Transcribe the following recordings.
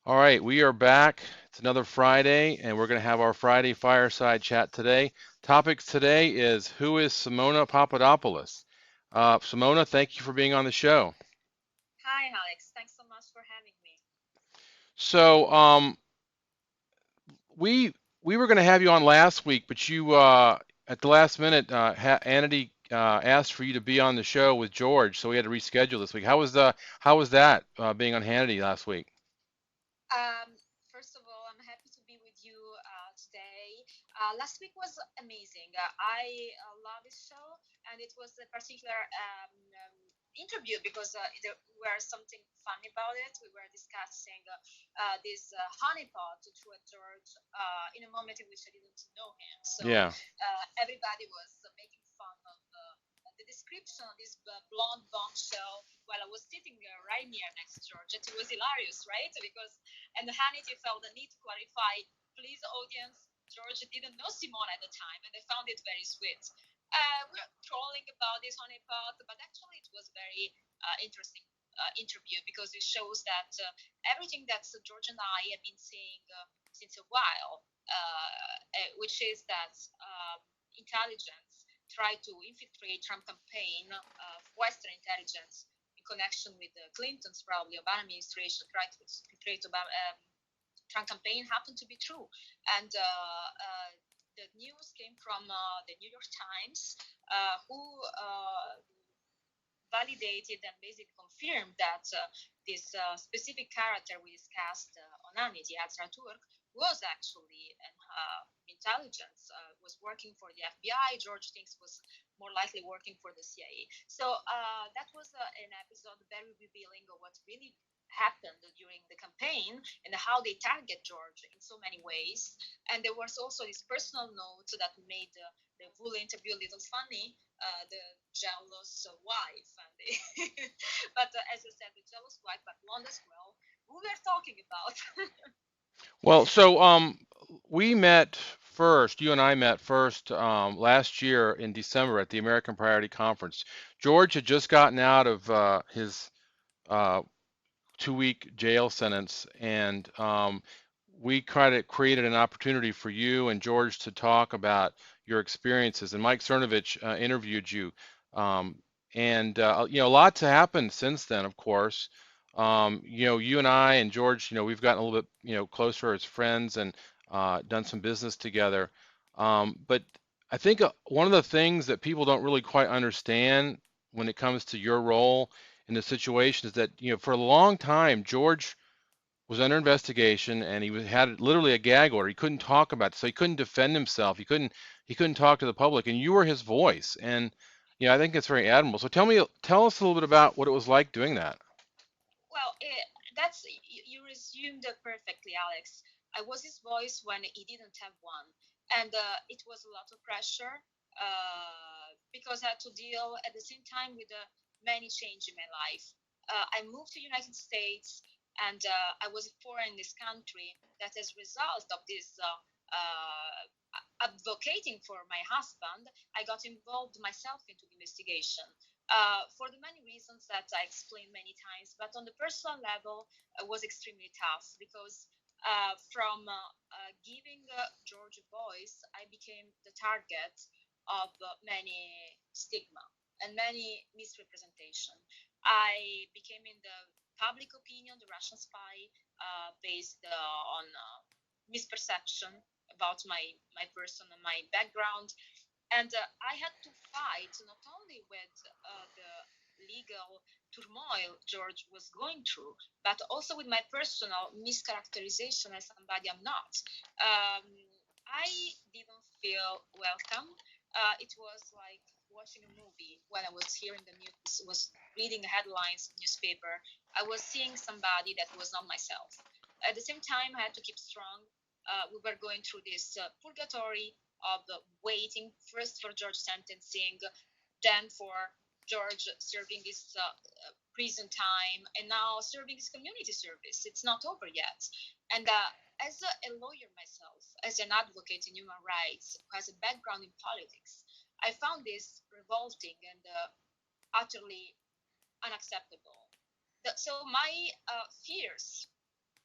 All right, we are back. It's another Friday, and we're going to have our Friday fireside chat today. Topics today is who is Simona Papadopoulos? Simona, thank you for being on the show. Hi, Alex. Thanks so much for having me. So, we were going to have you on last week, but you at the last minute, Anity asked for you to be on the show with George, so we had to reschedule this week. How was that being on Hannity last week? First of all, I'm happy to be with you today. Last week was amazing. I love this show, and it was a particular interview because there were something funny about it. We were discussing this honeypot to George in a moment in which I didn't know him. So Yeah. everybody was making fun of the description of this blonde bombshell while I was sitting right near next to George. It was hilarious, right? Because and Hannity felt the need to clarify, please, audience, George didn't know Simone at the time, and I found it very sweet. We're trolling about this honeypot, but actually it was very interesting interview because it shows that everything that George and I have been saying since a while, which is that intelligence tried to infiltrate Trump campaign, Western intelligence in connection with Clinton's probably Obama administration tried to infiltrate Obama. Trump campaign happened to be true, and the news came from the New York Times, who validated and basically confirmed that this specific character we discussed on Amity, Azra Turk, was actually an intelligence, was working for the FBI. George thinks was more likely working for the CIA. So that was an episode very revealing of what really happened during the campaign and how they target George in so many ways. And there was also this personal note that made the full interview a little funny, the jealous wife. And but as I said, the jealous wife, but blonde as well. Who we're talking about? Well, so we met first, you and I met first last year in December at the American Priority Conference. George had just gotten out of his uh, 2-week jail sentence, and we kind of created an opportunity for you and George to talk about your experiences. And Mike Cernovich interviewed you, and you know, a lot's happened since then, of course. You and I and George, we've gotten a little bit, closer as friends and done some business together. But I think one of the things that people don't really quite understand when it comes to your role in the situation is that, for a long time, George was under investigation and had literally a gag order. He couldn't talk about it, so he couldn't defend himself. He couldn't talk to the public, and you were his voice. And I think it's very admirable. So tell us a little bit about what it was like doing that. Well, that's you resumed it perfectly, Alex. I was his voice when he didn't have one, and it was a lot of pressure because I had to deal at the same time with many change in my life. I moved to United States, and I was foreign in this country. That as a result of this advocating for my husband, I got involved myself into the investigation for the many reasons that I explained many times. But on the personal level, it was extremely tough because from giving George a voice, I became the target of many stigma and many misrepresentation. I became in the public opinion the Russian spy based on misperception about my person and my background, and I had to fight not only with the legal turmoil George was going through, but also with my personal mischaracterization as somebody I'm not. Um, I didn't feel welcome. It was like watching a movie when I was hearing the news, was reading headlines in newspaper. I was seeing somebody that was not myself. At the same time, I had to keep strong. We were going through this purgatory of waiting first for George sentencing, then for George serving his prison time, and now serving his community service. It's not over yet. And as a lawyer myself, as an advocate in human rights, who has a background in politics, I found this revolting and utterly unacceptable. So my fears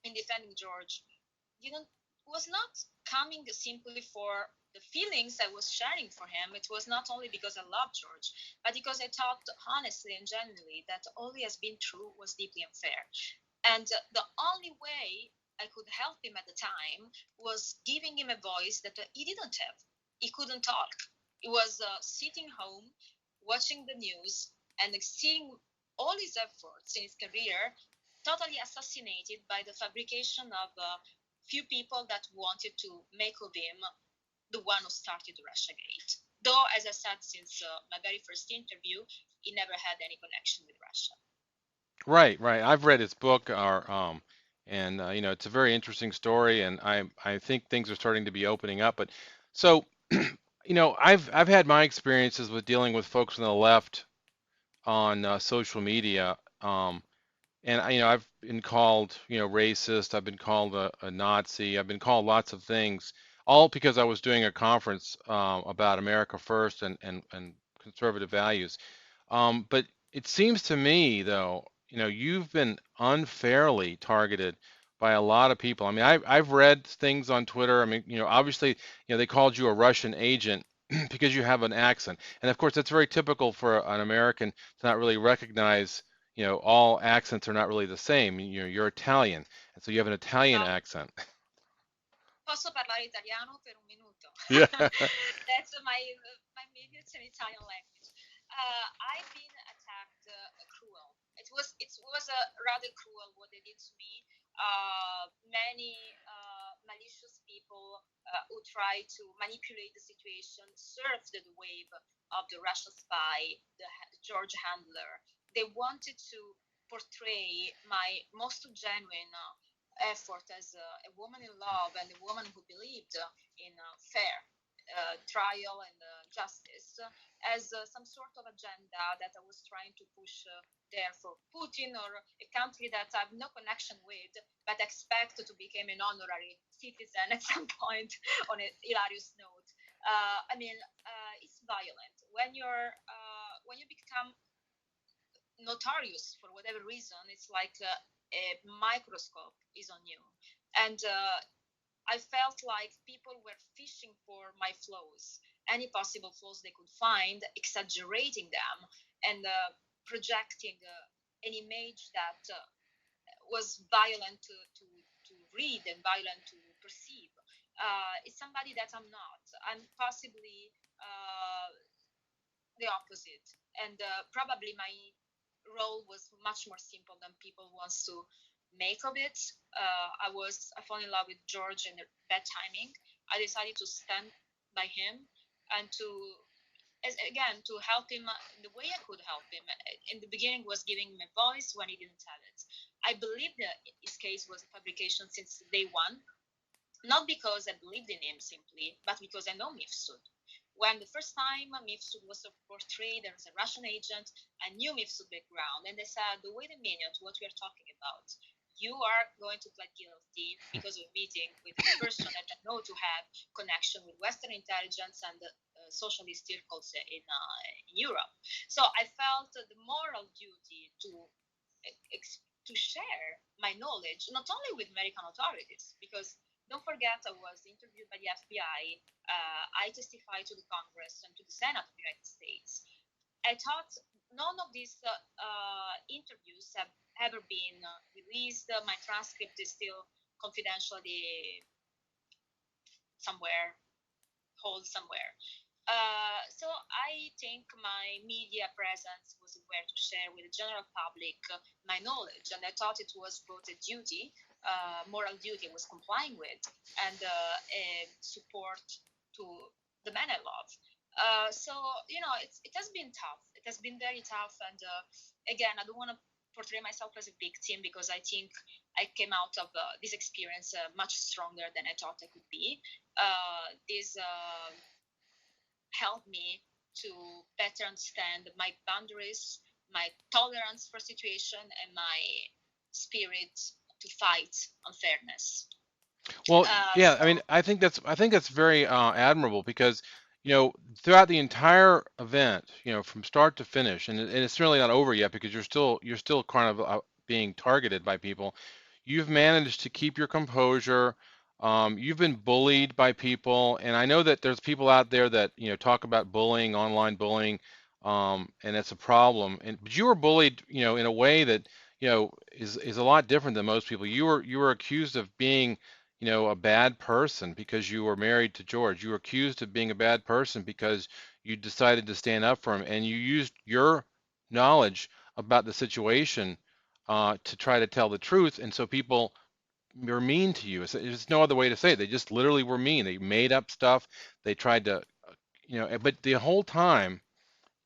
in defending George didn't was not coming simply for the feelings I was sharing for him. It was not only because I loved George, but because I thought honestly and genuinely that all he has been through was deeply unfair. And the only way I could help him at the time was giving him a voice that he didn't have. He couldn't talk. He was sitting home, watching the news, and seeing all his efforts in his career totally assassinated by the fabrication of few people that wanted to make of him the one who started the Russiagate. Though, as I said since my very first interview, he never had any connection with Russia. Right, right. I've read his book, and it's a very interesting story, and I think things are starting to be opening up. But so, I've had my experiences with dealing with folks on the left on social media, and I've been called, racist. I've been called a Nazi. I've been called lots of things, all because I was doing a conference about America First and conservative values. But it seems to me, though, you've been unfairly targeted by a lot of people. I mean, I've read things on Twitter. I mean, obviously, they called you a Russian agent because you have an accent. And of course, that's very typical for an American to not really recognize, all accents are not really the same. You're Italian, and so you have an Italian No, accent. posso parlare italiano per un minuto? Yeah. That's my minutes in Italian language. I've been attacked cruel. It was rather cruel what they did to me. Many malicious people who try to manipulate the situation surfed the wave of the Russian spy, the George Handler. They wanted to portray my most genuine effort as a woman in love and a woman who believed in fair trial and justice as some sort of agenda that I was trying to push there for Putin or a country that I have no connection with, but expect to become an honorary citizen at some point on a hilarious note. I mean, it's violent when you become notorious for whatever reason. It's like a microscope is on you, and I felt like people were fishing for my flaws, any possible flaws they could find, exaggerating them, and projecting an image that was violent to read and violent to perceive. It's somebody that I'm not. I'm possibly the opposite, and probably my role was much more simple than people wants to make of it. I fell in love with George in bad timing. I decided to stand by him and to again to help him the way I could help him. In the beginning, was giving him a voice when he didn't have it. I believe that his case was a fabrication since day one, not because I believed in him simply, but because I know Mifsud. When the first time Mifsud was portrayed as a Russian agent, I knew Mifsud background, and I said, "Wait a minute, what we are talking about? You are going to plead guilty because of a meeting with a person that I know to have connection with Western intelligence and socialist circles in Europe." So I felt the moral duty to share my knowledge not only with American authorities, because don't forget I was interviewed by the FBI. I testified to the Congress and to the Senate of the United States. I thought none of these interviews have ever been released. My transcript is still confidentially somewhere, hold somewhere. So I think my media presence was where to share with the general public my knowledge, and I thought it was both a duty, moral duty I was complying with, and a support to the man I love. So it has been tough. It has been very tough, and again, I don't want to portray myself as a victim because I think I came out of this experience much stronger than I thought I could be. This helped me to better understand my boundaries, my tolerance for situation, and my spirit to fight unfairness. Well, yeah, So I mean, I think that's very admirable because, throughout the entire event, from start to finish, and it's really not over yet because you're still kind of being targeted by people. You've managed to keep your composure. You've been bullied by people, and I know that there's people out there that talk about bullying, online bullying, and it's a problem. But you were bullied, in a way that is a lot different than most people. You were accused of being a bad person because you were married to George. You were accused of being a bad person because you decided to stand up for him, and you used your knowledge about the situation to try to tell the truth. And so people were mean to you. There's no other way to say it. They just literally were mean. They made up stuff. They tried to, but the whole time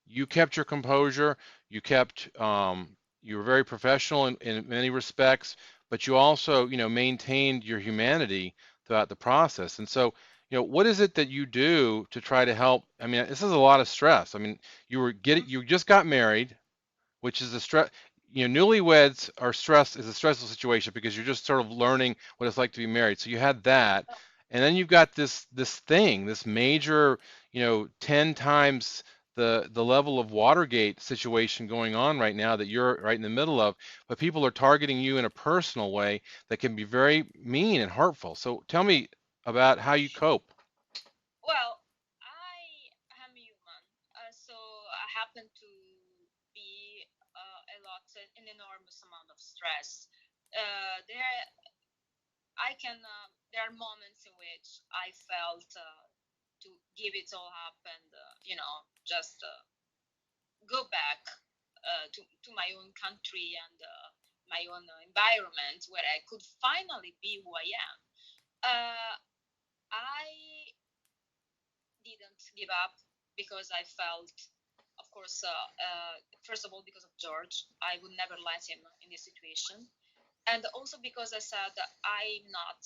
you kept your composure. You were very professional in many respects, but you also, maintained your humanity throughout the process. And so, what is it that you do to try to help? I mean, this is a lot of stress. I mean, you just got married, which is a stress. Newlyweds are stress is a stressful situation because you're just sort of learning what it's like to be married. So you had that, and then you've got this major, 10 times the level of Watergate situation going on right now that you're right in the middle of, but people are targeting you in a personal way that can be very mean and hurtful. So tell me about how you cope. well, I am human, so I happen to be an enormous amount of stress. There I can. There are moments in which I felt to give it all up and just go back to my own country and my own environment where I could finally be who I am. Uh, I didn't give up because I felt, of course, first of all, because of George, I would never let him in this situation, and also because I said that I'm not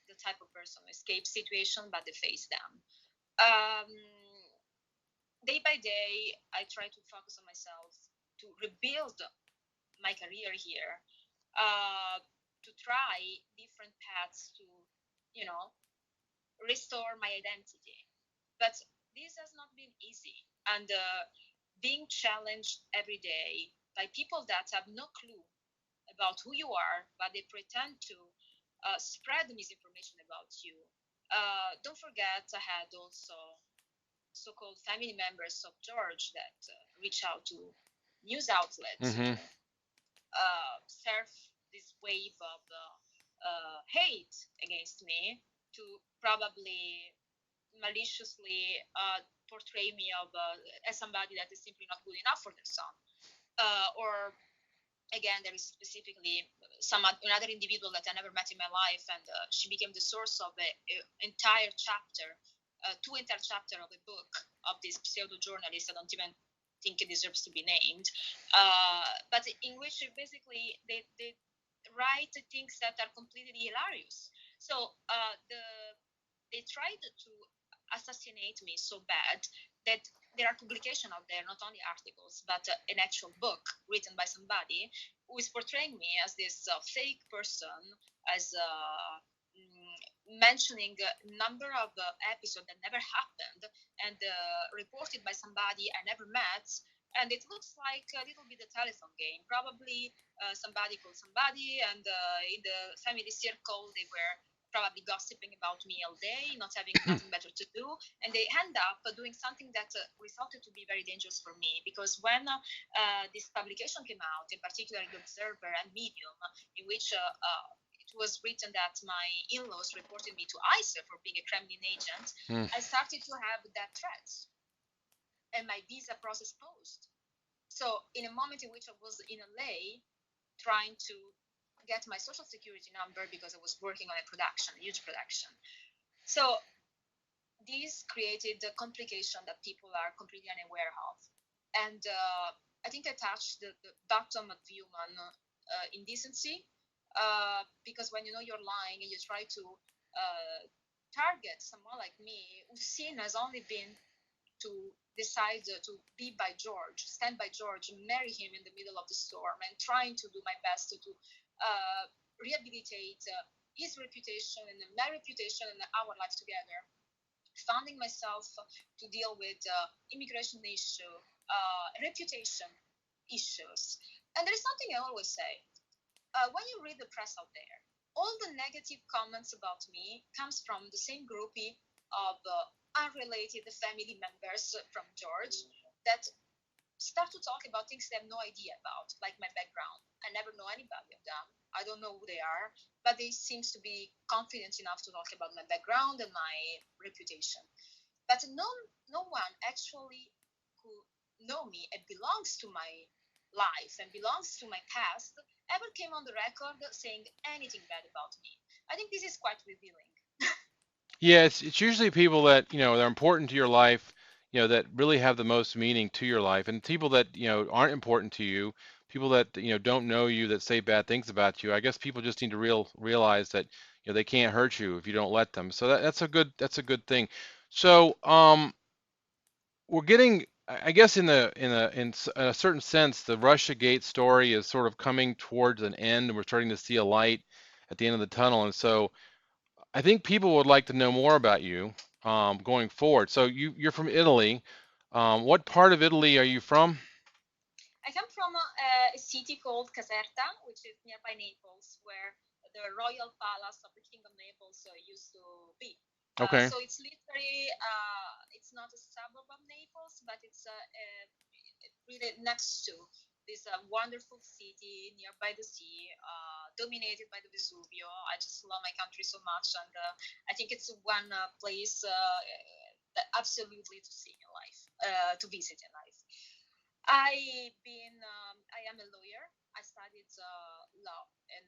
the type of person who escapes situation, but they face them. Um, Day by day, I try to focus on myself to rebuild my career here, to try different paths to, you know, restore my identity. But this has not been easy, and being challenged every day by people that have no clue about who you are, but they pretend to spread misinformation about you. Don't forget, I had also so-called family members of George that reach out to news outlets to Hmm. serve. this wave of hate against me to probably maliciously portray me as somebody that is simply not good enough for their son. Or again, there is specifically another individual that I never met in my life, and she became the source of an entire chapter, two entire chapter of a book of this pseudo journalist. I don't even think it deserves to be named, but in which basically they write things that are completely hilarious. So they tried to assassinate me so bad that there are publications out there, not only articles, but an actual book written by somebody who is portraying me as this fake person, as mentioning a number of episodes that never happened and reported by somebody I never met. And it looks like a little bit a telephone game. Probably somebody called somebody, and in the family circle, they were probably gossiping about me all day, not having nothing better to do, and they end up doing something that resulted to be very dangerous for me. Because when this publication came out, in particular the Observer and Medium, in which it was written that my in-laws reported me to ICE for being a Kremlin agent, Hmm. I started to have that threats and my visa process paused. So in a moment in which I was in LA trying to get my social security number because I was working on a production, a huge production. So this created a complication that people are completely unaware of. And I think I touched the bottom of human indecency, because when you know you're lying and you try to target someone like me, whose sin has only been to decide to be by George, stand by George, marry him in the middle of the storm, and trying to do my best to rehabilitate his reputation and my reputation and our life together, finding myself to deal with immigration issue, reputation issues. And there is something I always say. When you read the press out there, all the negative comments about me comes from the same groupie of unrelated family members from George that start to talk about things they have no idea about, like my background. I never know anybody of them. I don't know who they are, but they seems to be confident enough to talk about my background and my reputation. But no one actually who know me and belongs to my life and belongs to my past ever came on the record saying anything bad about me. I think this is quite revealing. Yeah, it's usually people that, they're important to your life, that really have the most meaning to your life, and people that, aren't important to you, people that, don't know you, that say bad things about you. I guess people just need to realize that, they can't hurt you if you don't let them. So that's a good thing. So, we're getting, I guess, in a certain sense, the RussiaGate story is sort of coming towards an end, and we're starting to see a light at the end of the tunnel. And so I think people would like to know more about you, going forward. So you're from Italy. What part of Italy are you from? I come from a city called Caserta, which is nearby Naples, where the royal palace of the King of Naples used to be. Okay. So it's literally, it's not a suburb of Naples, but it's really next to this wonderful city nearby the sea, dominated by the Vesuvio. I just love my country so much, and I think it's one place that absolutely to see in life, to visit in life. I am a lawyer. I studied law in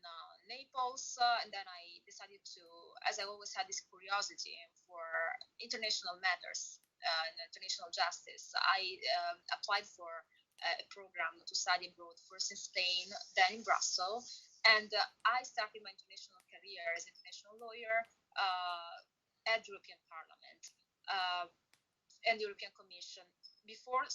Naples, and then I decided to, as I always had this curiosity for international matters and international justice, I applied for a program to study abroad, first in Spain, then in Brussels, and I started my international career as an international lawyer at the European Parliament. Uh, and the European Commission. Before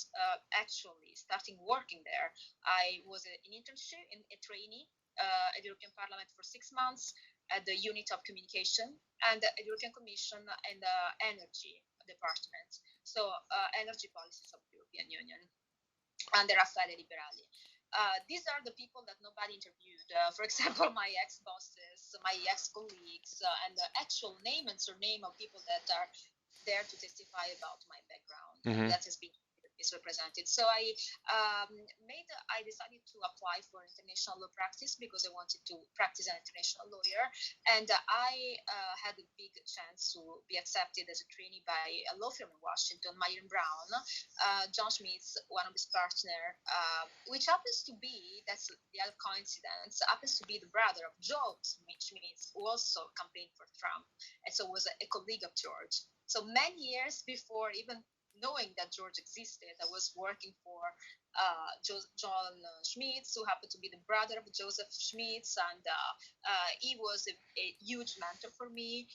actually starting working there, I was an internship, in a trainee at the European Parliament for 6 months at the unit of communication and at the European Commission and the energy department. So energy policies of the European Union under Raffaele Liberali. These are the people that nobody interviewed. For example, my ex-bosses, my ex-colleagues, and the actual name and surname of people that are there to testify about my background Hmm. that has been misrepresented. So I I decided to apply for international law practice because I wanted to practice an international lawyer. And I had a big chance to be accepted as a trainee by a law firm in Washington, Meyer and Brown. John Schmitz, one of his partner, which happens to be, that's the other coincidence, happens to be the brother of Joe Schmitz, who also campaigned for Trump, and so was a colleague of George. So many years before even knowing that George existed, I was working for John Schmitz, who happened to be the brother of Joseph Schmitz, and he was a huge mentor for me.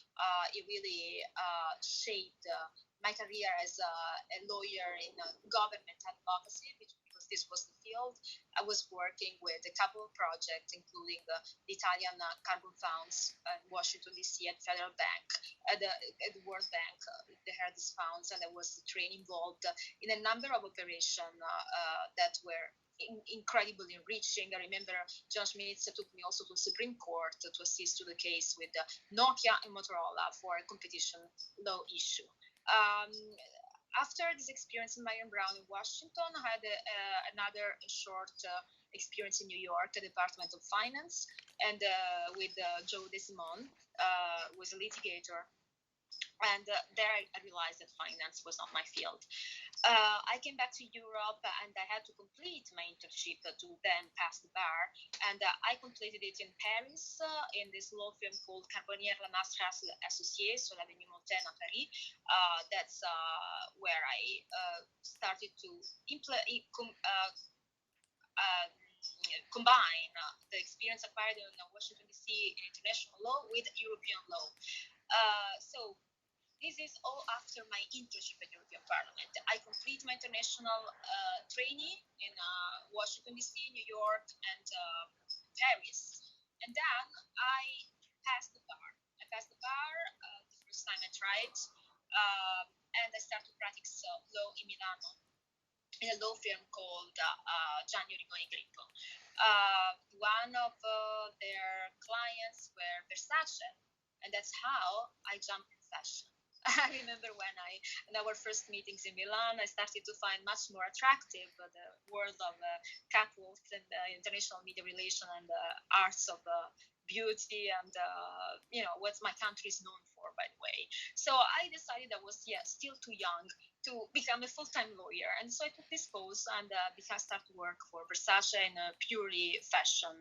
He really shaped my career as a lawyer in government advocacy, because this was the field. I was working with a couple of projects, including the Italian carbon funds in Washington, D.C. at Federal Bank, at the World Bank. They had these funds, and I was trained involved in a number of operations that were incredibly enriching. I remember John Schmitz took me also to the Supreme Court to assist to the case with Nokia and Motorola for a competition law issue. Um, After this experience in Marion Brown in Washington, I had another short experience in New York at the Department of Finance, and with Joe DeSimone, who was a litigator. And there I realized that finance was not my field. I came back to Europe, and I had to complete my internship to then pass the bar. And I completed it in Paris, in this law firm called Carbonnier Lamastre Associés sur l'Avenue Montaigne à Paris. That's where I started to uh, combine the experience acquired in Washington, D.C. international law with European law. So this is all after my internship at European Parliament. I complete my international training in Washington, D.C., New York, and Paris. And then I passed the bar. I passed the bar the first time I tried, and I started to practice law in Milano in a law firm called Gianni Rigoni Grippo. One of their clients were Versace, and that's how I jumped in fashion. I remember when in our first meetings in Milan, I started to find much more attractive the world of catwalks and international media relation and arts of beauty and what my country is known for, by the way. So I decided I was still too young to become a full-time lawyer, and so I took this course and because I started to work for Versace in a purely fashion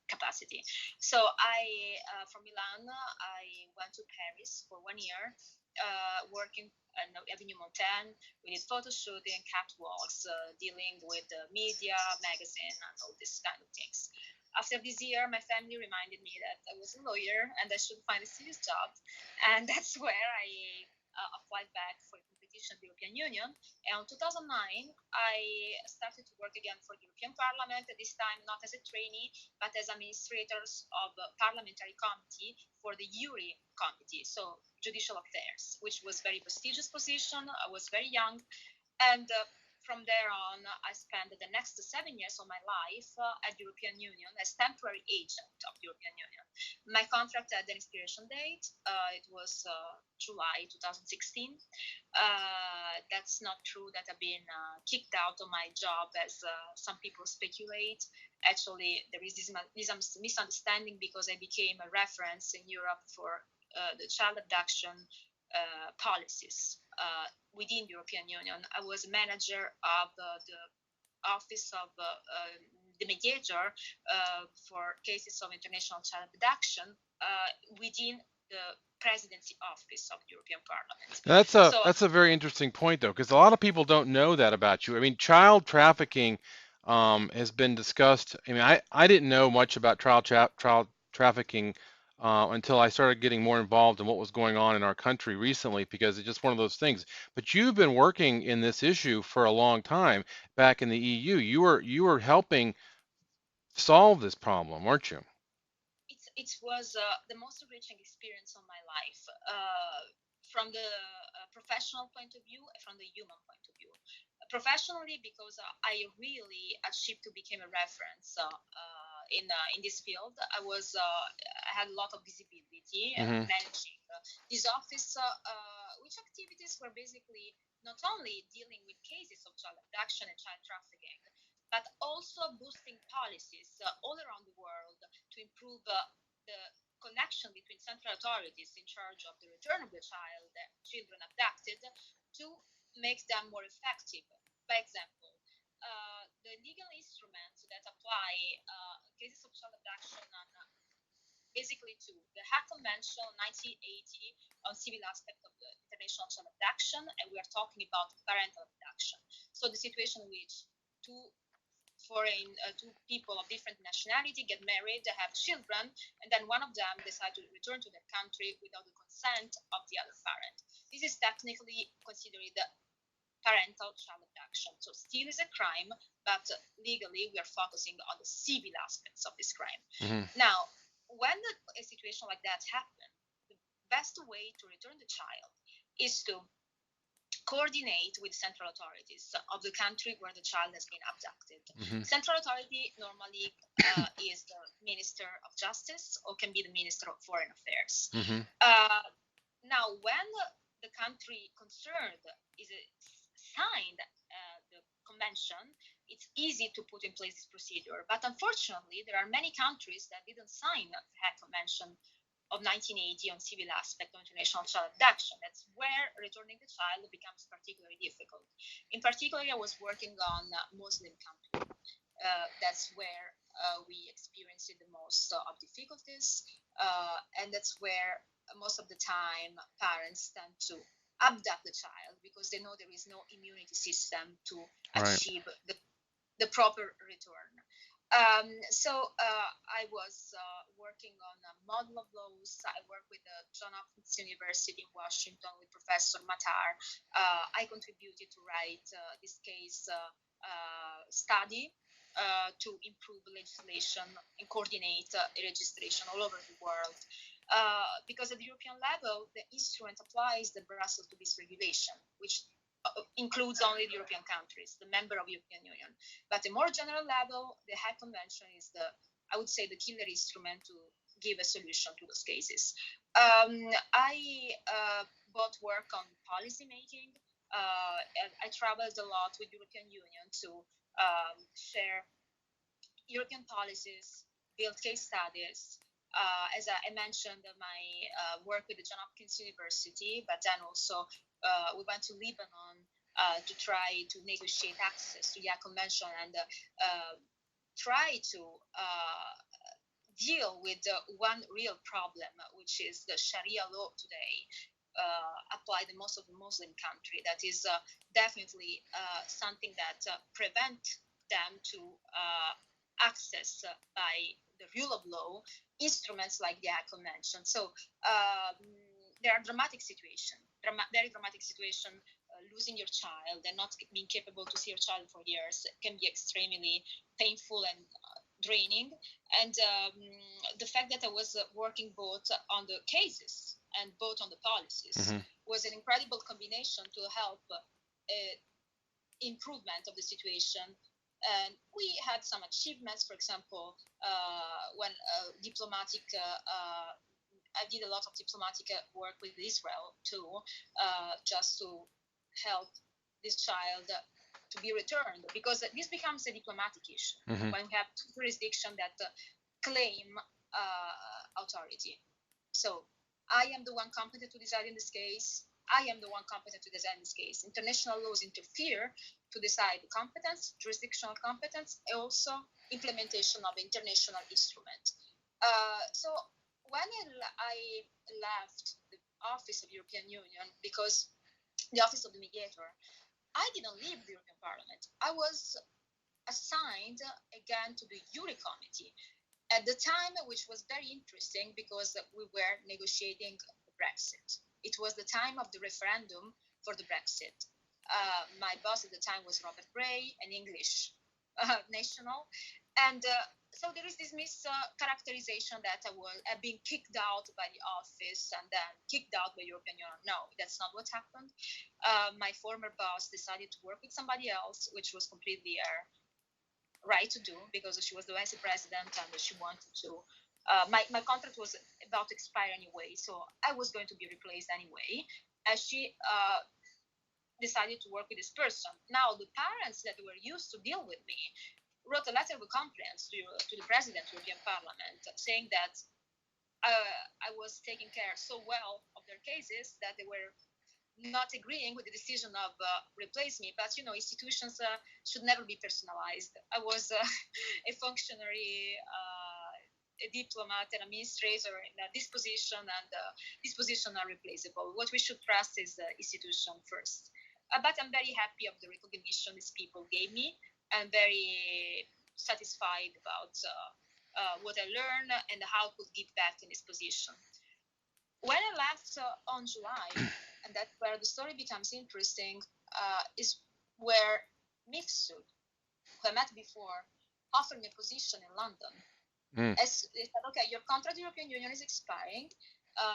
capacity. So from Milan, I went to Paris for 1 year, working in Avenue Montaigne. We did photo shooting, catwalks, dealing with media, magazine, and all these kind of things. After this year, my family reminded me that I was a lawyer and I should find a serious job, and that's where I applied back for a competition in the European Union. And in 2009, I started to work again for the European Parliament, this time not as a trainee, but as administrators of a parliamentary committee for the URI committee, so judicial affairs, which was very prestigious position. I was very young, and from there on, I spent the next 7 years of my life at the European Union as temporary agent of the European Union. My contract had an expiration date. It was July 2016. That's not true that I've been kicked out of my job, as some people speculate. Actually, there is this misunderstanding because I became a reference in Europe for the child abduction policies within the European Union. I was manager of the office of the mediator for cases of international child abduction within the presidency office of the European Parliament. So That's a very interesting point though, because a lot of people don't know that about you. I mean, child trafficking has been discussed. I mean, I didn't know much about child trafficking until I started getting more involved in what was going on in our country recently, because it's just one of those things. But you've been working in this issue for a long time back in the EU. You were helping solve this problem, weren't you? it was the most enriching experience of my life, from the professional point of view and from the human point of view. Professionally, because I really achieved to become a reference in this field. I had a lot of visibility Hmm. managing this office, which activities were basically not only dealing with cases of child abduction and child trafficking, but also boosting policies all around the world to improve the connection between central authorities in charge of the return of the children abducted, to make them more effective. By example, the legal instruments that apply cases of child abduction on basically two: the Hague Convention 1980 on civil aspect of the international child abduction, and we are talking about parental abduction. So the situation in which two people of different nationality get married, they have children, and then one of them decides to return to their country without the consent of the other parent. This is technically considered parental child abduction. So still is a crime, but legally we are focusing on the civil aspects of this crime. Hmm. Now, when a situation like that happens, the best way to return the child is to coordinate with central authorities of the country where the child has been abducted. Hmm. Central authority normally is the Minister of Justice or can be the Minister of Foreign Affairs. Hmm. Now, when the country concerned is signed the convention, it's easy to put in place this procedure. But unfortunately, there are many countries that didn't sign the Hague Convention of 1980 on civil aspect of international child abduction. That's where returning the child becomes particularly difficult. In particular, I was working on Muslim countries. That's where we experienced the most of difficulties, and that's where most of the time parents tend to abduct the child because they know there is no immunity system to Right. achieve the proper return. I was working on a model of laws. I work with the John Hopkins University in Washington with Professor Matar. I contributed to write this case study to improve legislation and coordinate registration all over the world. Because at the European level, the instrument applies the Brussels to this regulation, which includes only the European countries, the member of the European Union. But at a more general level, the Hague Convention is I would say, the killer instrument to give a solution to those cases. I both work on policy making. And I traveled a lot with European Union to share European policies, build case studies. As I mentioned, my work with the John Hopkins University, but then also we went to Lebanon to try to negotiate access to the convention and try to deal with one real problem, which is the Sharia law today applied in most of the Muslim country. That is definitely something that prevent them to access by the rule of law instruments like the Convention. So there are dramatic situations, very dramatic situation. Losing your child and not being capable to see your child for years can be extremely painful and draining. And the fact that I was working both on the cases and both on the policies Hmm. was an incredible combination to help improvement of the situation. And we had some achievements. For example, when diplomatic, I did a lot of diplomatic work with Israel too, just to help this child to be returned, because this becomes a diplomatic issue Hmm. when we have two jurisdictions that claim authority. So I am the one competent to decide in this case. I am the one competent to decide in this case. International laws interfere to decide the competence, jurisdictional competence, and also implementation of international instrument. So when I left the office of European Union, because the office of the mediator, I didn't leave the European Parliament. I was assigned again to the Juri committee at the time, which was very interesting because we were negotiating the Brexit. It was the time of the referendum for the Brexit. My boss at the time was Robert Bray, an English national, and so there is this mischaracterization that I was being kicked out by the office and then kicked out by European Union. No, that's not what happened. My former boss decided to work with somebody else, which was completely right to do because she was the vice president and she wanted to. My contract was about to expire anyway, so I was going to be replaced anyway. As she decided to work with this person. Now, the parents that were used to deal with me wrote a letter of complaints to the President of the European Parliament saying that I was taking care so well of their cases that they were not agreeing with the decision of replace me. But institutions should never be personalized. I was a functionary, a diplomat, an administrator in this position, and this position are replaceable. What we should trust is the institution first. But I'm very happy of the recognition these people gave me. I'm very satisfied about what I learned and how I could give back in this position. When I left on July, and that's where the story becomes interesting, is where Mifsud, who I met before, offered me a position in London. As they said, okay, your contract with the European Union is expiring.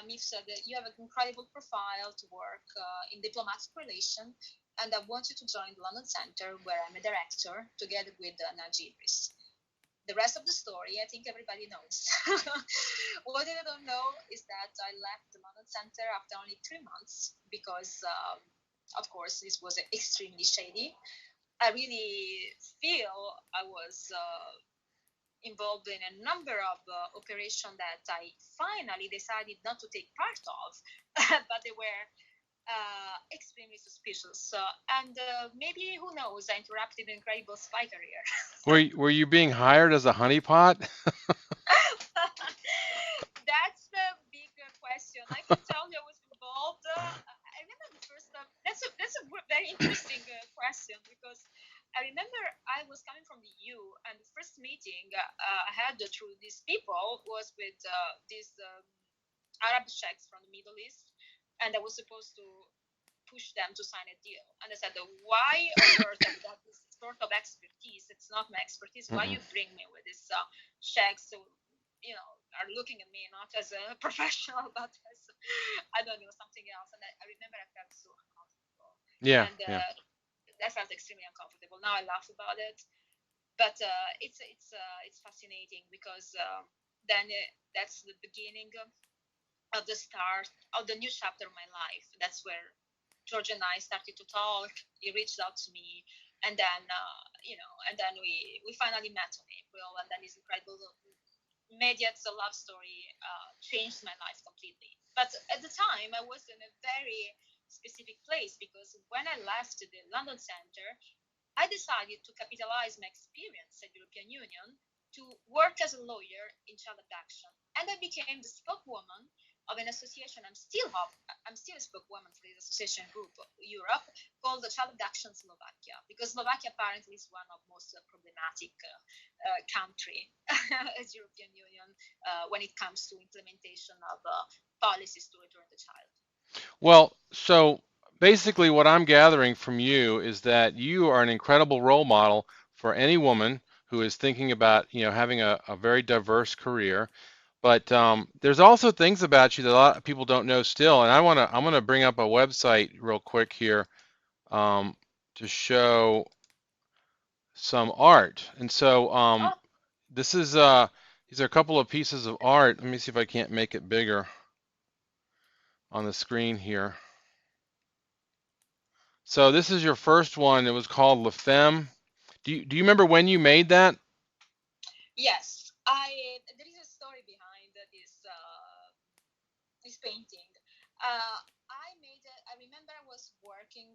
Mif said that you have an incredible profile to work in diplomatic relations, and I want you to join the London Center, where I'm a director, together with Najibris. The rest of the story, I think everybody knows. What I don't know is that I left the London Center after only 3 months because, of course, this was extremely shady. I really feel I was involved in a number of operations that I finally decided not to take part of, but they were extremely suspicious. And maybe, who knows, I interrupted an incredible spy career. Were you being hired as a honeypot? That's the big question. I can tell you I was involved. I remember the first. That's a very interesting question because I remember I was coming from the EU, and the first meeting I had through these people was with these Arab sheikhs from the Middle East, and I was supposed to push them to sign a deal. And I said, why on earth I've got this sort of expertise? It's not my expertise. Why you bring me with this sheikhs who, are looking at me not as a professional, but as, I don't know, something else. And I remember I felt so uncomfortable. Yeah, And yeah. I felt extremely uncomfortable. Now I laugh about it. But it's fascinating because then that's the beginning of the start of the new chapter of my life. That's where George and I started to talk. He reached out to me, and then and then we finally met in April, and then his incredible immediate love story changed my life completely. But at the time, I was in a very specific place because when I left the London Center, I decided to capitalize my experience at the European Union to work as a lawyer in child abduction, and I became the spokeswoman of an association. I'm still a spokeswoman for this association group Europe called the Child Abduction Slovakia, because Slovakia apparently is one of most problematic country as European Union when it comes to implementation of policies to return the child. Well, so basically what I'm gathering from you is that you are an incredible role model for any woman who is thinking about, having a very diverse career. But there's also things about you that a lot of people don't know still. And I'm gonna bring up a website real quick here to show some art. And so Oh, this is these are a couple of pieces of art. Let me see if I can't make it bigger on the screen here. So this is your first one. It was called La Femme. Do you remember when you made that? yes, there is a story behind this painting. I remember I was working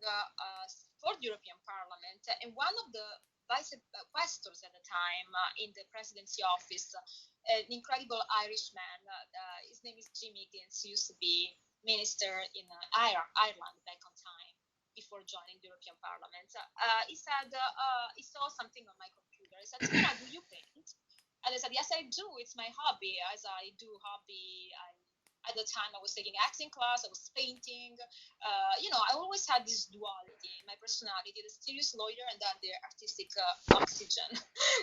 for the European Parliament, and one of the vice quaestors at the time in the presidency office, an incredible Irishman. His name is Jim Higgins. He used to be minister in Ireland back on time before joining the European Parliament. He said he saw something on my computer. He said, "Simona, do you paint?" And I said, "Yes, I do. It's my hobby. As I do hobby, at the time I was taking acting class, I was painting. I always had this duality in my personality: the serious lawyer and then the artistic oxygen,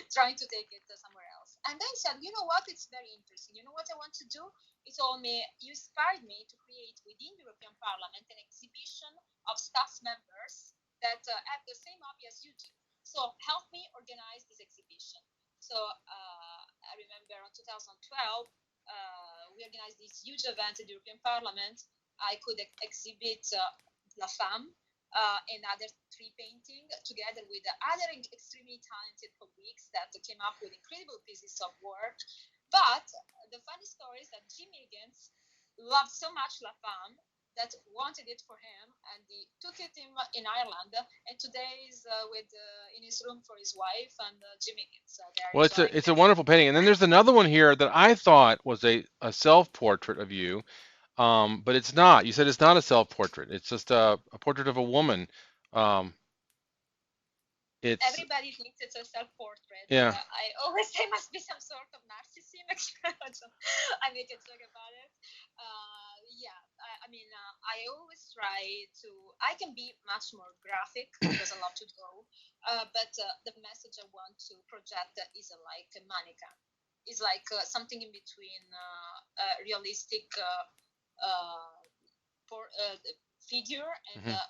trying to take it somewhere else." And then he said, "You know what? It's very interesting. You know what I want to do?" He told me, "You inspired me to create within the European Parliament an exhibition of staff members that have the same hobby as you do. So help me organize this exhibition." So I remember in 2012, we organized this huge event at the European Parliament. I could exhibit La Femme and other three paintings together with other extremely talented colleagues that came up with incredible pieces of work. But the funny story is that Jim Higgins loved so much La Femme that wanted it for him, and he took it in Ireland. And today is with in his room for his wife and Jim Higgins. They are Well, enjoying it's a this. wonderful painting. And then there's another one here that I thought was a self portrait of you, but it's not. You said it's not a self portrait. It's just a portrait of a woman. Um, it's Everybody thinks it's a self-portrait. yeah. I always say must be some sort of narcissism. I make a joke about it. Yeah, I mean, I always try to. I can be much more graphic because I love to draw, but the message I want to project is like a mannequin. It's like something in between realistic figure and Hmm.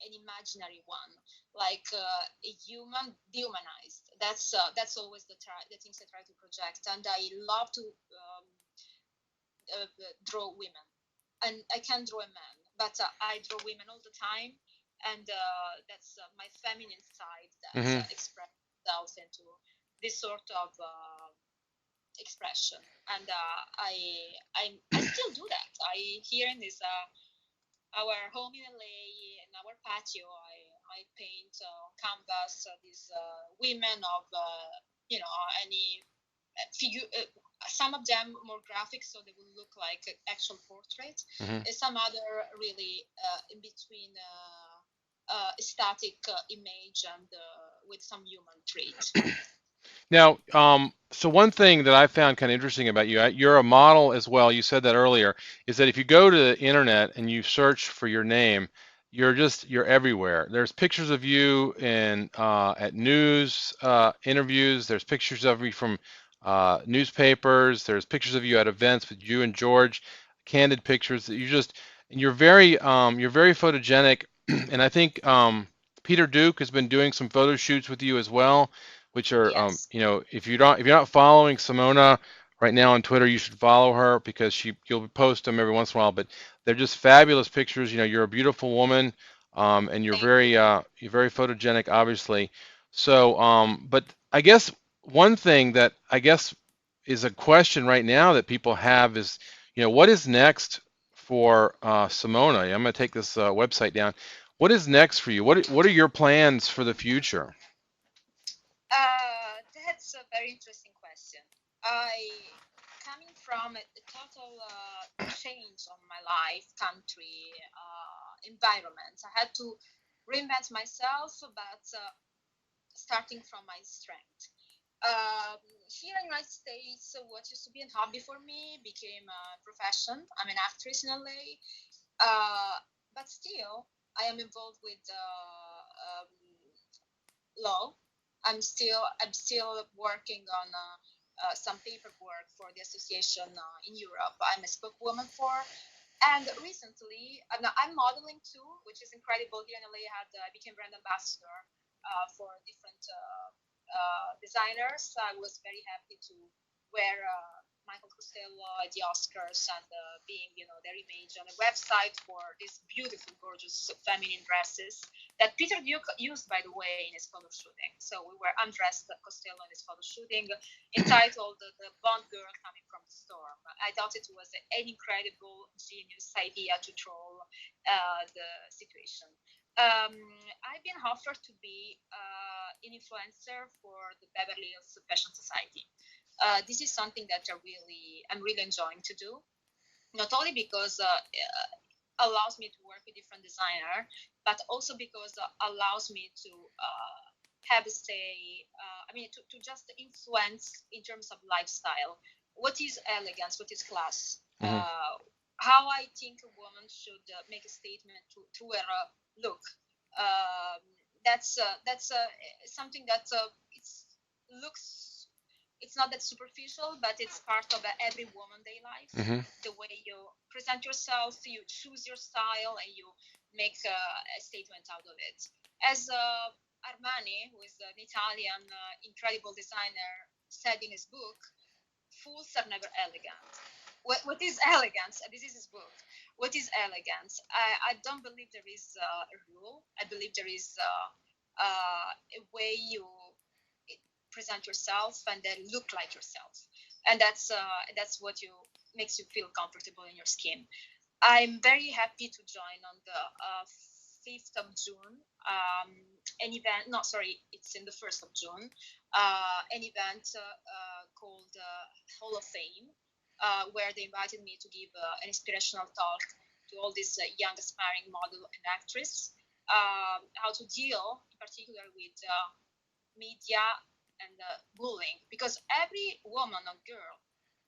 an imaginary one, like a human dehumanized. That's always the things I try to project, and I love to draw women. And I can draw a man, but I draw women all the time, and that's my feminine side that Hmm. expresses itself into this sort of expression. And I still do that. I here in this our home in LA, in our patio, I paint on canvas these women of any figure. Some of them more graphic, so they will look like actual portraits. Hmm. And some other really in between static image and with some human trait. Now, so one thing that I found kind of interesting about you, you're a model as well. You said that earlier, is that if you go to the internet and you search for your name, you're everywhere. There's pictures of you in at news interviews. There's pictures of you from newspapers. There's pictures of you at events with you and George, candid pictures that you just, and you're very photogenic. And I think Peter Duke has been doing some photo shoots with you as well, which are Yes, if you're not following Simona right now on Twitter, you should follow her because you'll post them every once in a while. But they're just fabulous pictures. You're a beautiful woman, and thank you. you're very photogenic, obviously. So, but I guess one thing that I guess is a question right now that people have is, what is next for Simona? I'm going to take this website down. What is next for you? What are your plans for the future? That's a very interesting question. I coming from a total change on my life, country, environment. I had to reinvent myself, but starting from my strength. Um, Here in the United States, what used to be a hobby for me became a profession. I'm an actress in LA, but still, I am involved with law. I'm still working on some paperwork for the association in Europe. I'm a spokeswoman for, and recently I'm modeling too, which is incredible. Here in LA, I became brand ambassador for different designers. I was very happy to wear Michael Costello at the Oscars and being, their image on a website for these beautiful, gorgeous feminine dresses that Peter Duke used, by the way, in his photo shooting. So we were undressed Costello in his photo shooting, entitled "The Bond Girl Coming from the Storm." I thought it was an incredible, genius idea to troll the situation. Um, I've been offered to be an influencer for the Beverly Hills Fashion Society. This is something that I'm really enjoying to do. Not only because allows me to work with different designer, but also because allows me to have a say. I mean, to just influence in terms of lifestyle. What is elegance? What is class? Hmm. How I think a woman should make a statement through her look. Um, that's something that it's looks. It's not that superficial, but it's part of every woman day life. Hmm. The way you present yourself, you choose your style, and you make a statement out of it. As Armani, who is an Italian incredible designer, said in his book, "Fools are never elegant." What is elegance? This is his book. What is elegance? I don't believe there is a rule. I believe there is a way you present yourself and then look like yourself, and that's what you makes you feel comfortable in your skin. I'm very happy to join on the 5th of June, an event. No, sorry, it's in the 1st of June. An event called Hall of Fame, where they invited me to give an inspirational talk to all these young aspiring model and actress, how to deal in particular with media and bullying, because every woman or girl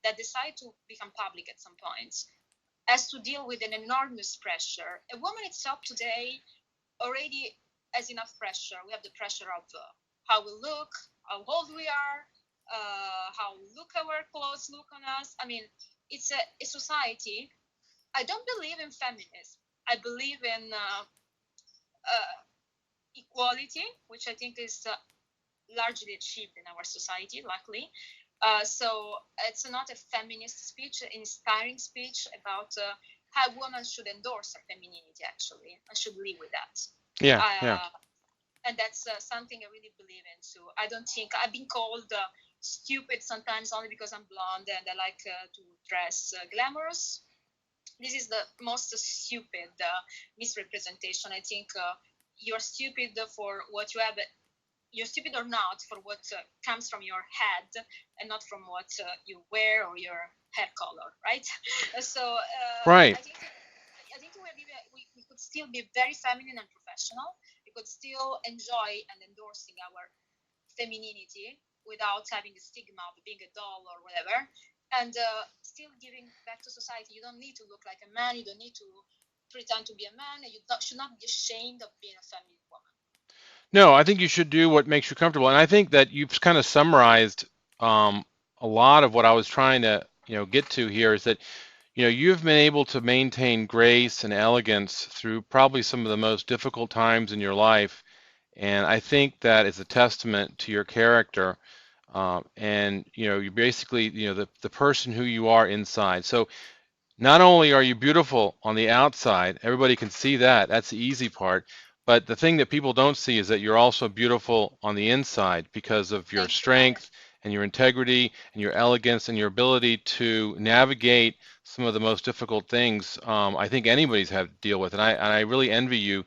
that decide to become public at some point has to deal with an enormous pressure. A woman itself today already has enough pressure. We have the pressure of how we look, how old we are, how look our clothes look on us. I mean, it's a society. I don't believe in feminism. I believe in equality, which I think is largely achieved in our society, luckily. So it's not a feminist speech, an inspiring speech about how women should endorse their femininity, actually, and should live with that. Yeah, yeah. Uh, and that's something I really believe in. So I don't think I've been called stupid sometimes only because I'm blonde and I like to dress glamorous. This is the most stupid misrepresentation. I think you're stupid for what you have. You're stupid or not for what comes from your head and not from what you wear or your hair color, right? So Right. I think we could still be very feminine and professional. We could still enjoy and endorsing our femininity without having the stigma of being a doll or whatever, and still giving back to society. You don't need to look like a man. You don't need to pretend to be a man. You should not be ashamed of being a feminine woman. No, I think you should do what makes you comfortable, and I think that you've kind of summarized um, a lot of what I was trying to, get to here. Is that you've been able to maintain grace and elegance through probably some of the most difficult times in your life, and I think that is a testament to your character. And you're basically the person who you are inside. So not only are you beautiful on the outside, everybody can see that. That's the easy part. But the thing that people don't see is that you're also beautiful on the inside because of your Thank you. strength and your integrity and your elegance and your ability to navigate some of the most difficult things I think anybody's had to deal with. And I really envy you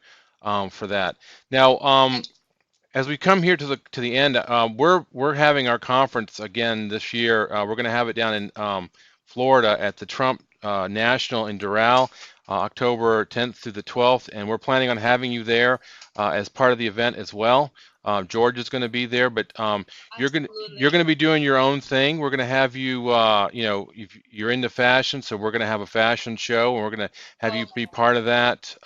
for that. Now, Thank you. as we come here to the end, we're having our conference again this year. We're going to have it down in Florida at the Trump National in Doral, October 10th through the 12th, and we're planning on having you there as part of the event as well. George is going to be there, but you're Absolutely. going to be doing your own thing. We're going to have you, if you're into fashion, so we're going to have a fashion show, and we're going to have Oh you my be God. part of that.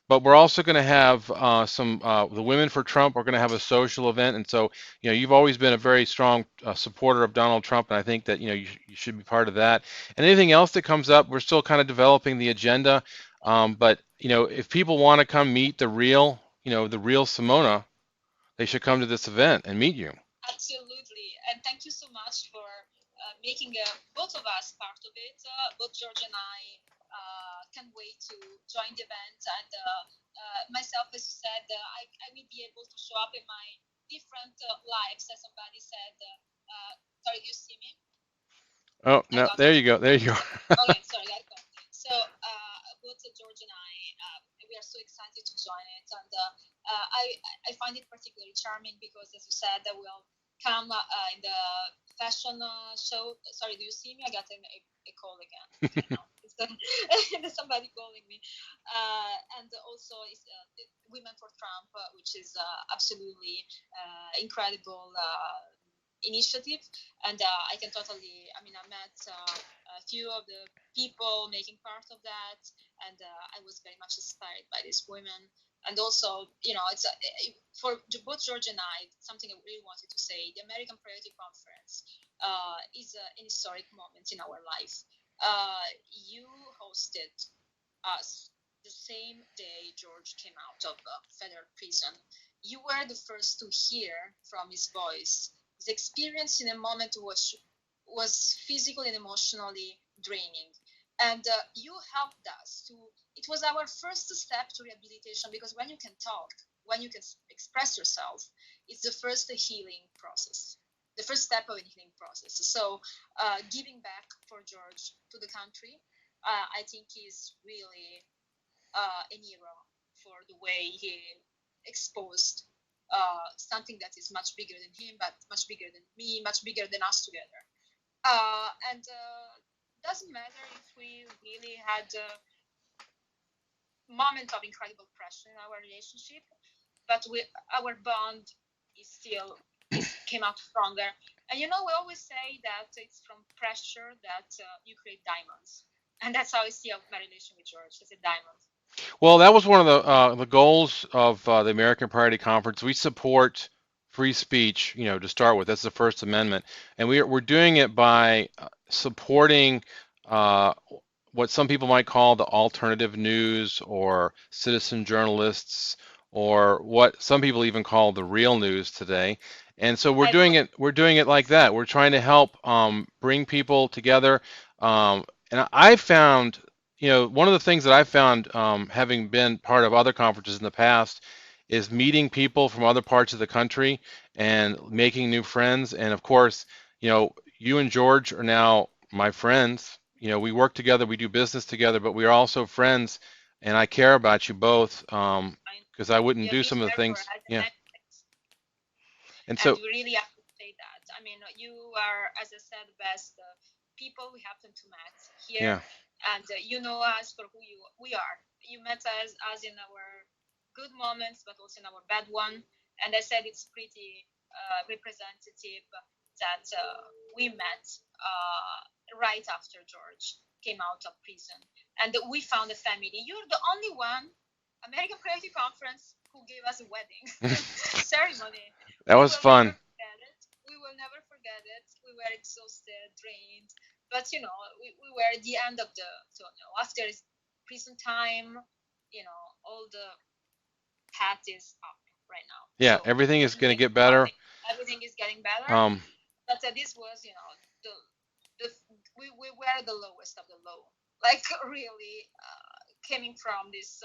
But we're also going to have the Women for Trump. We're going to have a social event, and so you've always been a very strong supporter of Donald Trump, and I think that you should be part of that. And anything else that comes up, we're still kind of developing the agenda. But if people want to come meet the real Simona, they should come to this event and meet you. Absolutely. And thank you so much for making both of us part of it. Both George and I can't wait to join the event. And myself, as you said, I will be able to show up in my different lives. As somebody said, sorry, do you see me? Oh I no, got there it. you go. There you go. Okay, sorry, got it. So both George and I, we are so excited to join it, and I find it particularly charming because, as you said, I will come in the fashion show. Sorry, do you see me? I got a call again. I don't know. It's there's somebody calling me, and also it's Women for Trump, which is absolutely incredible initiative, and I can totally. I mean, I met a few of the people making part of that, and I was very much inspired by these women. And also, it's for both George and I, something I really wanted to say. The American Priority Conference is an historic moment in our life. You hosted us the same day George came out of federal prison. You were the first to hear from his voice. His experience in a moment was physically and emotionally draining. And you helped us to, it was our first step to rehabilitation, because when you can talk, when you can express yourself, it's the first healing process. the first step of a healing process. So giving back for George to the country, I think is really an hero for the way he exposed something that is much bigger than him, but much bigger than me, much bigger than us together. And doesn't matter if we really had a moment of incredible pressure in our relationship, but our bond is still is came out stronger. And we always say that it's from pressure that you create diamonds, and that's how I see my relation with George as a diamond. Well, that was one of the goals of the American Priority Conference. We support free speech, to start with. That's the First Amendment, and we're doing it by supporting uh, what some people might call the alternative news or citizen journalists or what some people even call the real news today. And so we're I love doing it. We're doing it like that. We're trying to help bring people together. And I found, one of the things that I found, having been part of other conferences in the past, is meeting people from other parts of the country and making new friends. And of course, you and George are now my friends. We work together, we do business together, but we are also friends, and I care about you both, I, because I wouldn't you have do been some of the there for things. us and Yeah. everything, And and so, we really appreciate that. I mean, you are, as I said, the best people we happen to meet here, yeah. and you know us for who we are. You met us in our good moments, but also in our bad one. And I said it's pretty representative that we met right after George came out of prison, and we found a family. You're the only one American Creative Conference who gave us a wedding ceremony. That We was will never fun. forget it. We will never forget it. We were exhausted, drained, but we were at the end of the after prison time. All the path is up right now. Yeah, So everything is going to thank get God better. everything is getting better. Um, But this was, the the we were the lowest of the low. Like really coming from this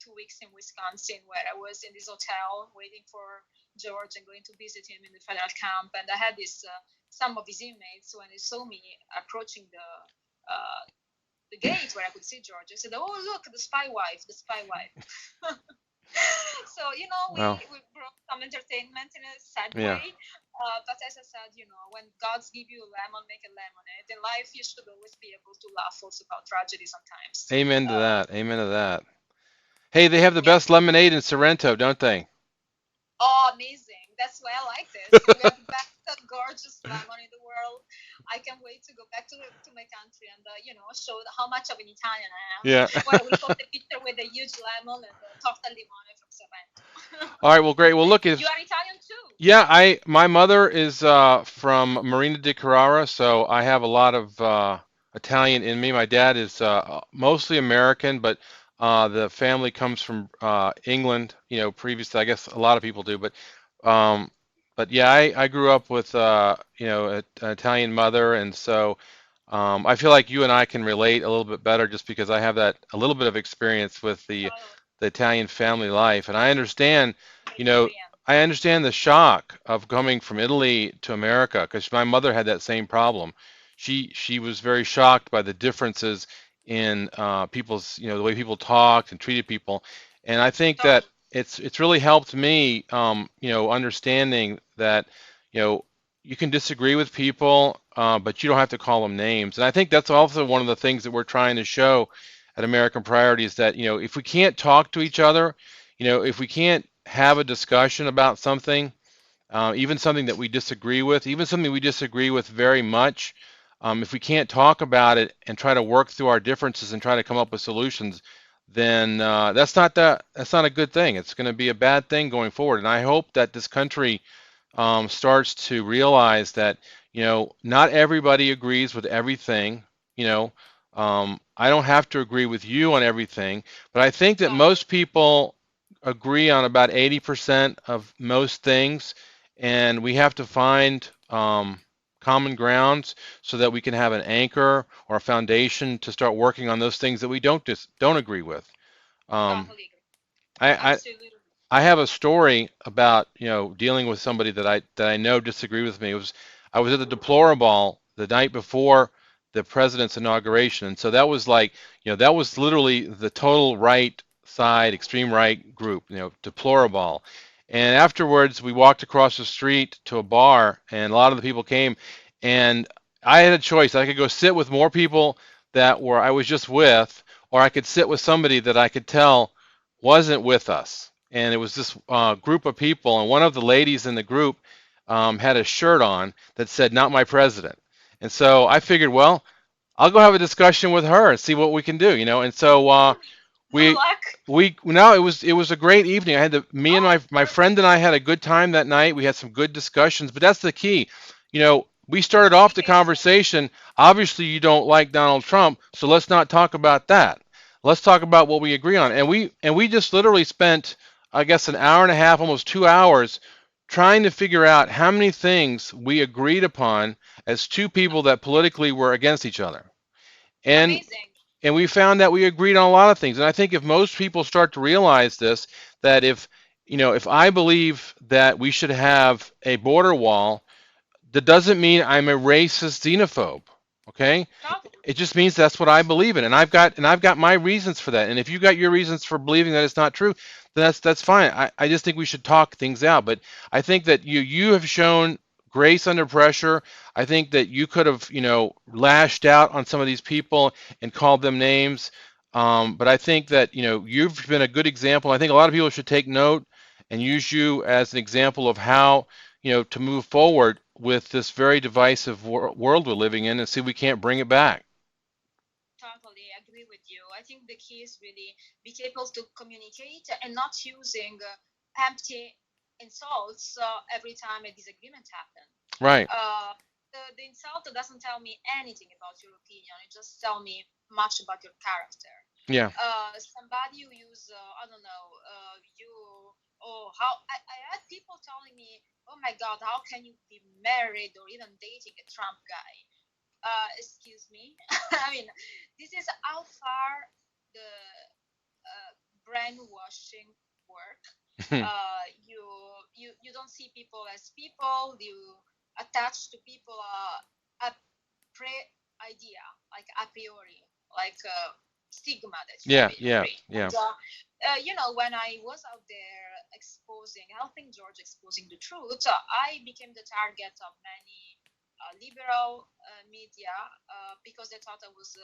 2 weeks in Wisconsin where I was in this hotel waiting for George and going to visit him in the federal camp, and I had this some of his inmates when they saw me approaching uh, the gate where I could see George. I said, "Oh, look, the spy wife, the spy wife." So well, we brought some entertainment in a sad yeah. way, but as I said, when God's give you a lemon, make a lemonade. In life, you should always be able to laugh also about tragedy sometimes. Amen to Uh, that. Amen to that. Hey, they have the we have best lemonade in Sorrento, don't they? Oh, amazing! That's why I like this. We have the best gorgeous lemon in the world. I can't wait to go back to my country and show how much of an Italian I am. Yeah. When I will post a picture with a huge lemon and the torta limone from Sorrento. All right. Well, great. Well, look, You if are Italian too. yeah, my mother is from Marina di Carrara, so I have a lot of Italian in me. My dad is mostly American, but the family comes from England. Previously, I guess a lot of people do, um, but yeah, I grew up with an Italian mother, and so I feel like you and I can relate a little bit better just because I have that a little bit of experience with Totally. the Italian family life, and I understand, you know, Mediterranean. I understand the shock of coming from Italy to America because my mother had that same problem. She was very shocked by the differences in people's, the way people talked and treated people, and I think that Totally. it's really helped me, understanding that, you know, you can disagree with people, but you don't have to call them names. And I think that's also one of the things that we're trying to show at American Priority is that, if we can't talk to each other, if we can't have a discussion about something, even something that we disagree with, even something we disagree with very much, if we can't talk about it and try to work through our differences and try to come up with solutions, then that's not a good thing. It's going to be a bad thing going forward. And I hope that this country starts to realize that, not everybody agrees with everything. You know, I don't have to agree with you on everything, but I think that Totally. most people agree on about 80% of most things, and we have to find common grounds so that we can have an anchor or a foundation to start working on those things that we don't agree with. Um, Totally agree. I Absolutely. I have a story about, dealing with somebody that I know disagreed with me. I was at the Deplorable the night before the president's inauguration, and so that was like, that was literally the total right side, extreme right group, Deplorable. And afterwards, we walked across the street to a bar, and a lot of the people came, and I had a choice. I could go sit with more people that were I was just with, or I could sit with somebody that I could tell wasn't with us. And it was this group of people, and one of the ladies in the group had a shirt on that said, "Not my president." And so I figured, well, I'll go have a discussion with her and see what we can do, And so Good we luck. we no, it was a great evening. I had me and Oh, my friend and perfect. I had a good time that night. We had some good discussions, but that's the key. We started off the Communication. conversation. Obviously, you don't like Donald Trump, so let's not talk about that. Let's talk about what we agree on. And we just literally spent, I guess, an hour and a half, almost 2 hours, trying to figure out how many things we agreed upon as two people that politically were against each other. And Amazing. and we found that we agreed on a lot of things. And I think if most people start to realize this, that if I believe that we should have a border wall, that doesn't mean I'm a racist xenophobe. Okay? Totally. It just means that's what I believe in, and I've got my reasons for that. And if you got your reasons for believing that it's not true, then that's fine. I just think we should talk things out. But I think that you have shown grace under pressure. I think that you could have, lashed out on some of these people and called them names. But I think that, you've been a good example. I think a lot of people should take note and use you as an example of how, to move forward with this very divisive world we're living in, and see if we can't bring it back. Totally agree with you. I think the key is really be able to communicate and not using empty insults every time a disagreement happens. Right. The insult doesn't tell me anything about your opinion. It just tell me much about your character. Yeah. Somebody who use I don't know you oh how I had people telling me, oh my god, how can you be married or even dating a Trump guy? Excuse me. I mean, this is how far the brainwashing work. You don't see people as people. You attach to people a pre idea, like a priori, like a stigma that you have Yeah. in your Yeah. brain. Yeah. And when I was out there helping George exposing the truth, I became the target of many liberal media because they thought I was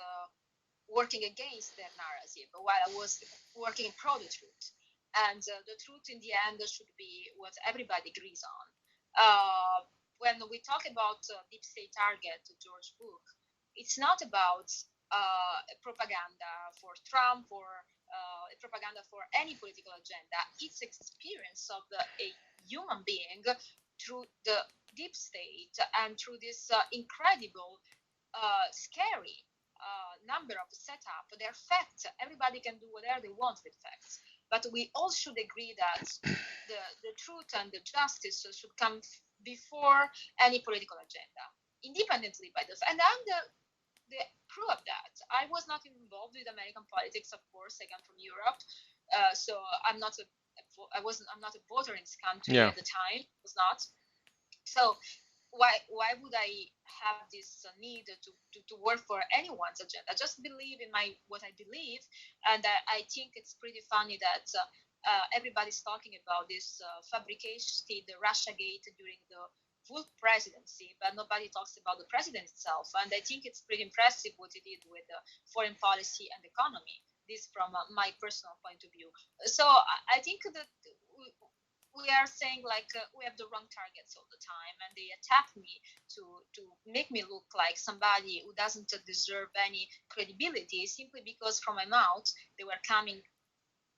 working against their narrative while I was working pro the truth. And the truth in the end should be what everybody agrees on. When we talk about deep state target, George Book, it's not about propaganda for Trump or propaganda for any political agenda. It's experience of a human being through the deep state and through this incredible, scary number of setup. They're facts. Everybody can do whatever they want with facts, but we all should agree that the truth and the justice should come before any political agenda, independently by the. And I'm the crew of that. I was not involved with American politics, of course. I come from Europe, so I'm not a I wasn't I'm not a voter in this country Yeah. at the time. Was not. So why would I have this need to work for anyone's agenda? I just believe in my what I believe, and I think it's pretty funny that everybody's talking about this fabrication, the Russia Gate during the full presidency, but nobody talks about the president itself. And I think it's pretty impressive what he did with foreign policy and economy. This from my personal point of view. So I think that we are saying like we have the wrong targets all the time, and they attack me to make me look like somebody who doesn't deserve any credibility simply because from my mouth they were coming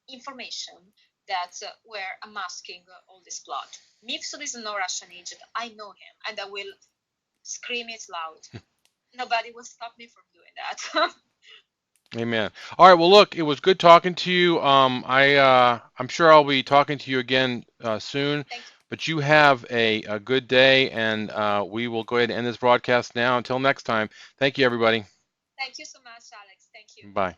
information that were unmasking all this plot. Mifsud is no Russian agent. I know him, and I will scream it loud. Nobody will stop me from doing that. Amen. All right. Well, look, it was good talking to you. I'm sure I'll be talking to you again soon. Thank you. But you have a good day, and we will go ahead and end this broadcast now. Until next time. Thank you, everybody. Thank you so much, Alex. Thank you. Bye.